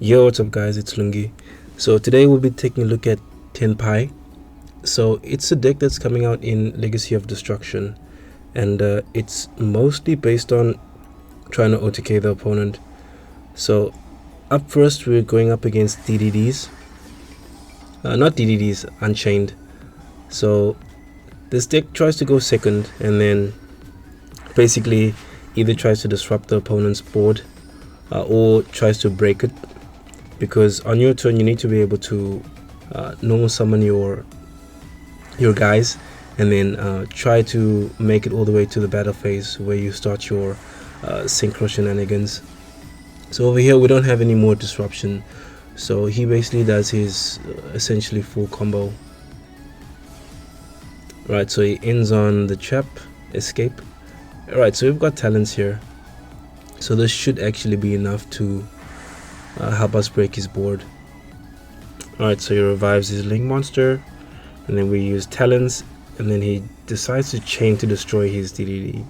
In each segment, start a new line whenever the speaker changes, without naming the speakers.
Yo, what's up guys, it's Lungi. So today we'll be taking a look at Tenpai. So it's a deck that's coming out in Legacy of Destruction, and it's mostly based on trying to OTK the opponent. So up first we're going up against DDDs, not DDDs, Unchained. So this deck tries to go second and then basically either tries to disrupt the opponent's board or tries to break it, because on your turn you need to be able to normal summon your guys and then try to make it all the way to the battle phase where you start your synchro shenanigans. So over here we don't have any more disruption, so he basically does his essentially full combo. Right, so he ends on the trap, escape. Alright, so we've got talents here, so this should actually be enough to help us break his board. Alright, so he revives his link monster, and then we use talents, and then he decides to chain to destroy his DDD.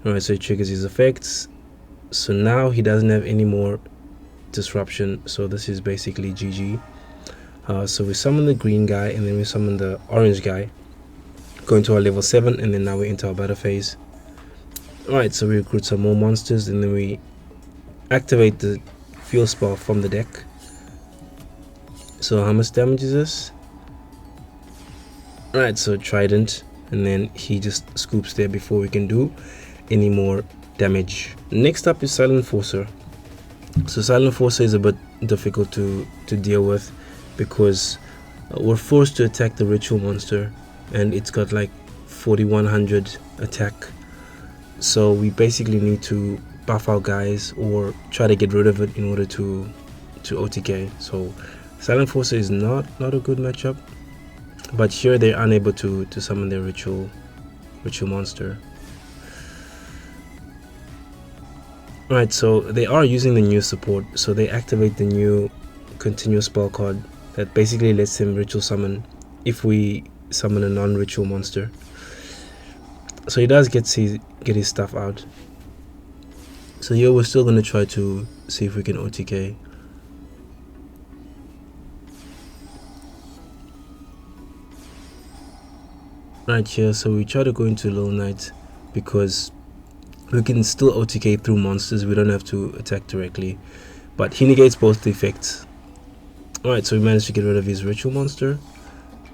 Alright, so he triggers his effects. So now he doesn't have any more disruption, so this is basically GG. So we summon the green guy, and then we summon the orange guy, going to our level 7, and then now we enter our battle phase. Alright, so we recruit some more monsters, and then we activate the fuel spell from the deck. So how much damage is this? Alright, so Trident, and then he just scoops there before we can do any more damage. Next up is Silent Enforcer. So Silent Enforcer is a bit difficult to deal with, because we're forced to attack the ritual monster, and it's got like 4100 attack. So we basically need to buff our guys or try to get rid of it in order to OTK. So Silent Enforcer is not a good matchup, but here they're unable to summon their ritual monster. Alright, so they are using the new support, so they activate the new continuous spell card that basically lets him ritual summon if we summon a non-ritual monster. So he does get his stuff out. So here we're still going to try to see if we can OTK. Right here, so we try to go into Little Knight because we can still OTK through monsters. We don't have to attack directly, but he negates both the effects. Alright, so we managed to get rid of his ritual monster.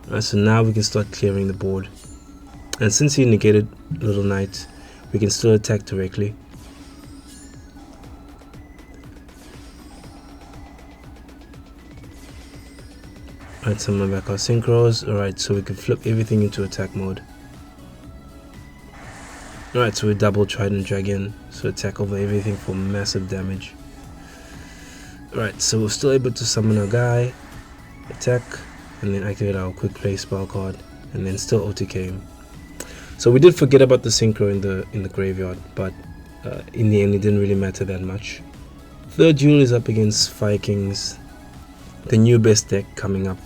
Alright, so now we can start clearing the board. And since he negated Little Knight, we can still attack directly. Alright, summon back our synchros. Alright, so we can flip everything into attack mode. Alright, so we double Trident Dragion, so attack over everything for massive damage. Alright, so we're still able to summon our guy, attack, and then activate our quick play spell card, and then still OTK him. So we did forget about the synchro in the graveyard, but in the end it didn't really matter that much. Third duel is up against Fire Kings, the new best deck coming up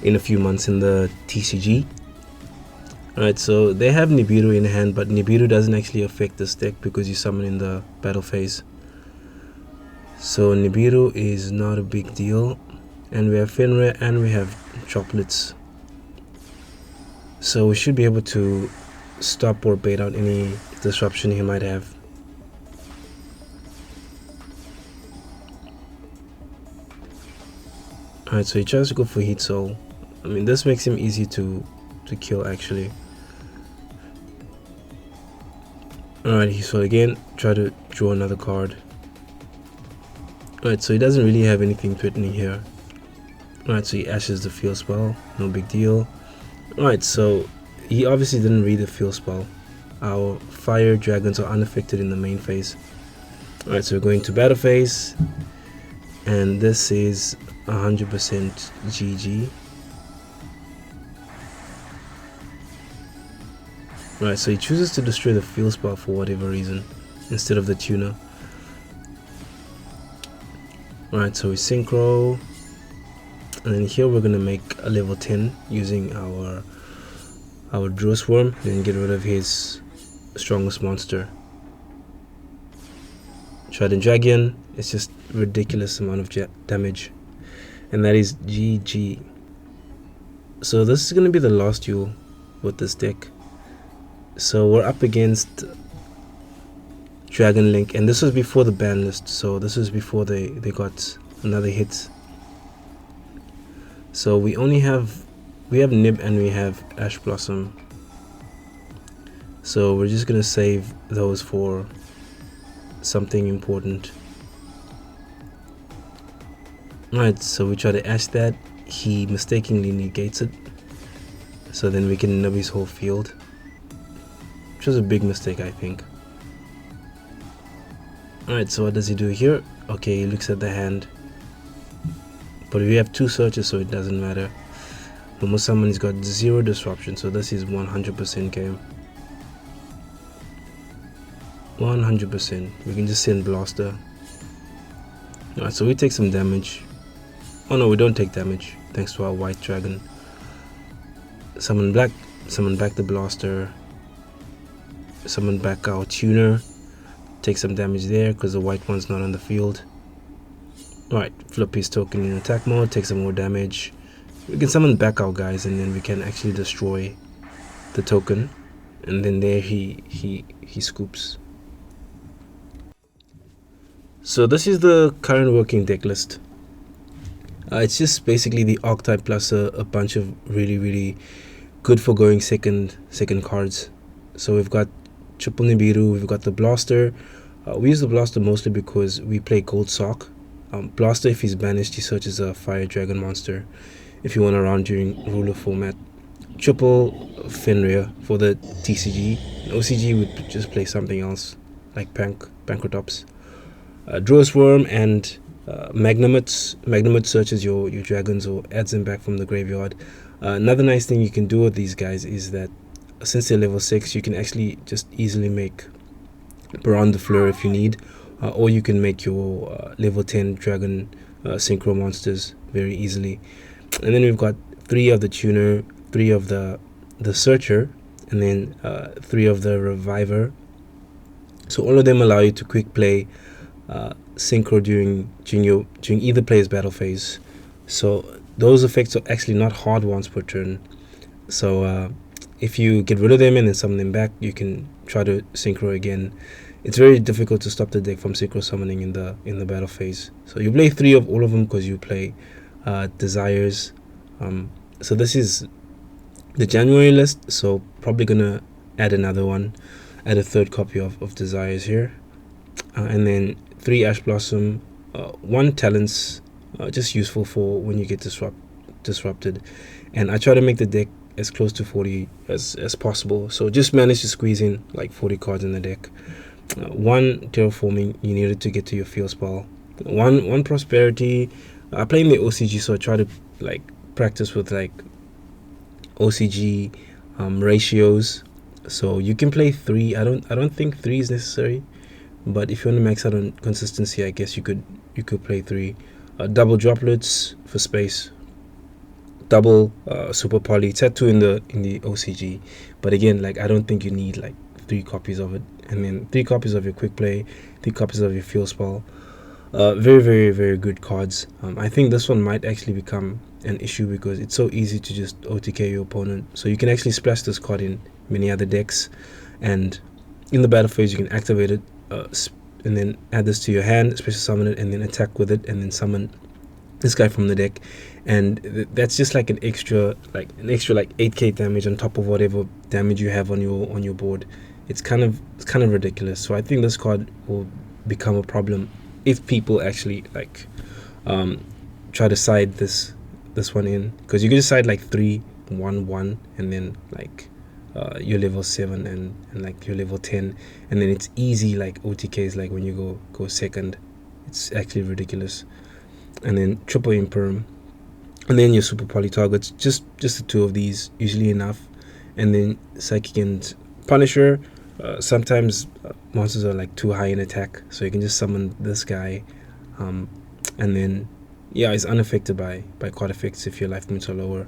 in a few months in the TCG. Alright, so they have Nibiru in hand, but Nibiru doesn't actually affect this deck because you summon in the battle phase. So Nibiru is not a big deal, and we have Fenrir and we have Droplets. So we should be able to stop or bait out any disruption he might have. Alright, so he tries to go for Heat Soul. I mean, this makes him easy to kill actually. Alright, so again, try to draw another card. Alright, so he doesn't really have anything threatening here. Alright, so he ashes the field spell, no big deal. Alright, so he obviously didn't read the field spell. Our fire dragons are unaffected in the main phase. Alright, so we're going to battle phase, and this is 100% GG. Right, so he chooses to destroy the field spell for whatever reason instead of the tuner. Alright, so we synchro, and then here we're gonna make a level 10 using our Druiswurm, then get rid of his strongest monster. Trident Dragion, it's just ridiculous amount of damage, and that is GG. So this is going to be the last duel with this deck. So we're up against Dragon Link, and this was before the ban list, so this was before they got another hit. So we have Nib and we have Ash Blossom, so we're just gonna save those for something important. Alright, so we try to Ash that, he mistakenly negates it, so then we can nub his whole field, which was a big mistake, I think. Alright, so what does he do here? Okay, he looks at the hand, but we have 2 searches, so it doesn't matter. Normal summon, he's got 0 disruption, so this is 100% game. 100%. We can just send Blaster. Alright, so we take some damage. Oh no, we don't take damage, thanks to our white dragon. Summon back the Blaster. Summon back our tuner. Take some damage there because the white one's not on the field. Alright, flip his token in attack mode, take some more damage. We can summon back our guys, and then we can actually destroy the token. And then there he scoops. So this is the current working deck list. It's just basically the archetype plus a bunch of really good for going second cards. So we've got triple Nibiru, we've got the Blaster. We use the Blaster mostly because we play Gold Sock. Blaster, if he's banished, he searches a Fire Dragon monster if you want to run during ruler format. Triple Fenrir for the TCG. OCG would just play something else like Pancratops. Druiswurm and Magnamhut. Magnamhut searches your dragons or adds them back from the graveyard. Another nice thing you can do with these guys is that since they're level 6, you can actually just easily make Baronne de Fleur if you need, or you can make your level 10 dragon synchro monsters very easily. And then we've got 3 of the tuner, 3 of the searcher, and then 3 of the reviver. So all of them allow you to quick play synchro during either player's battle phase. So those effects are actually not hard once per turn. So if you get rid of them and then summon them back, you can try to synchro again. It's very difficult to stop the deck from synchro summoning in the battle phase. So you play 3 of all of them because you play desires. So this is the January list, so probably gonna add another one, add a 3rd copy of desires here, and then 3 Ash Blossom, 1 talents, just useful for when you get disrupted. And I try to make the deck as close to 40 as possible, so just manage to squeeze in like 40 cards in the deck. 1 Terraforming, you needed to get to your field spell. 1 Prosperity. I play in the OCG, so I try to like practice with like OCG ratios. So you can play 3. I don't think 3 is necessary, but if you want to max out on consistency, I guess you could play 3. Double Droplets for space. Double Super Poly. It's at 2 in the OCG, but again, like I don't think you need like 3 copies of it. And then 3 copies of your quick play, 3 copies of your field spell. Very good cards. I think this one might actually become an issue because it's so easy to just OTK your opponent. So you can actually splash this card in many other decks, and in the battle phase you can activate it, and then add this to your hand, special summon it, and then attack with it, and then summon this guy from the deck, and that's just like an extra like 8k damage on top of whatever damage you have on your board. It's kind of ridiculous. So I think this card will become a problem if people actually like try to side this one in, because you can just side like 3-1-1 and then like you're level 7 and like you're level 10, and then it's easy like OTKs like when you go second. It's actually ridiculous. And then triple Imperm, and then your super poly targets, just the 2 of these usually enough. And then Psychic and Punisher. Sometimes monsters are like too high in attack, so you can just summon this guy, and then yeah, it's unaffected by card effects if your life points are lower.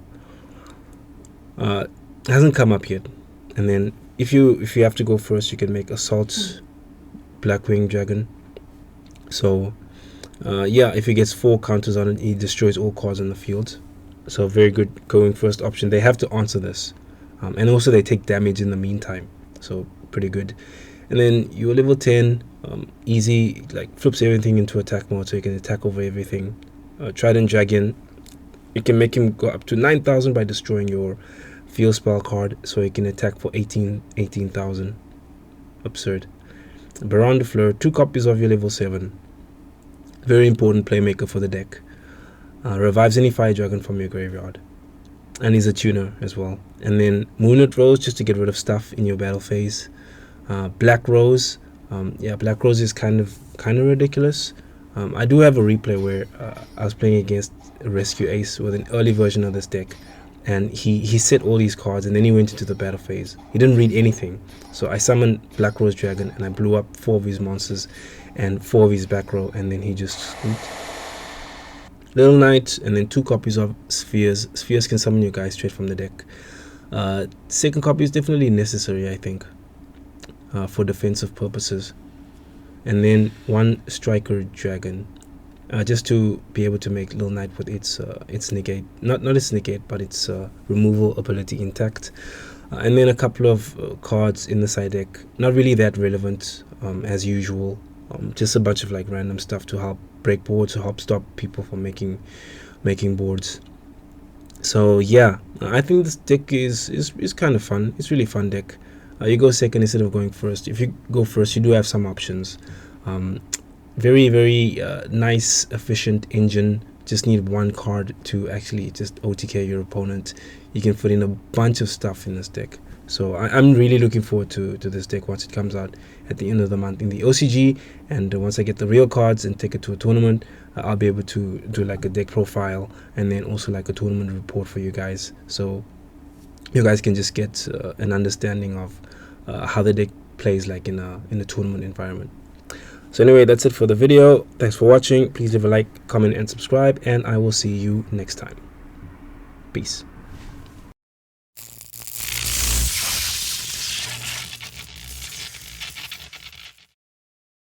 Hasn't come up yet. And then if you have to go first, you can make Assault Blackwing Dragon. So Yeah, if he gets 4 counters on it, he destroys all cards on the field. So very good going first option. They have to answer this, and also they take damage in the meantime, so pretty good. And then your level 10, easy, like flips everything into attack mode, so you can attack over everything. Trident Dragion, you can make him go up to 9,000 by destroying your field spell card, so he can attack for 18,000. Absurd. Baronne de Fleur, 2 copies of your level 7. Very important playmaker for the deck. Revives any fire dragon from your graveyard, and he's a tuner as well. And then Moonlight Rose, just to get rid of stuff in your battle phase. Black Rose, yeah, Black Rose is kind of ridiculous. I do have a replay where I was playing against a Rescue Ace with an early version of this deck, and he set all these cards, and then he went into the battle phase. He didn't read anything, so I summoned Black Rose Dragon and I blew up 4 of his monsters and 4 of his back row, and then he just scooped. Little Knight, and then 2 copies of Spheres. Spheres can summon your guys straight from the deck. Second copy is definitely necessary, I think, for defensive purposes. And then 1 Striker Dragon, just to be able to make Little Knight with its negate, not its negate, but its removal ability intact. And then a couple of cards in the side deck, not really that relevant as usual. Just a bunch of like random stuff to help break boards, to help stop people from making boards. So yeah, I think this deck is kind of fun. It's really fun deck. You go second instead of going first. If you go first, you do have some options. Very nice, efficient engine. Just need 1 card to actually just OTK your opponent. You can put in a bunch of stuff in this deck. So I'm really looking forward to this deck once it comes out at the end of the month in the OCG, and once I get the real cards and take it to a tournament, I'll be able to do like a deck profile and then also like a tournament report for you guys, so you guys can just get an understanding of how the deck plays like in a tournament environment. So anyway, that's it for the video. Thanks for watching. Please leave a like, comment, and subscribe, and I will see you next time. Peace.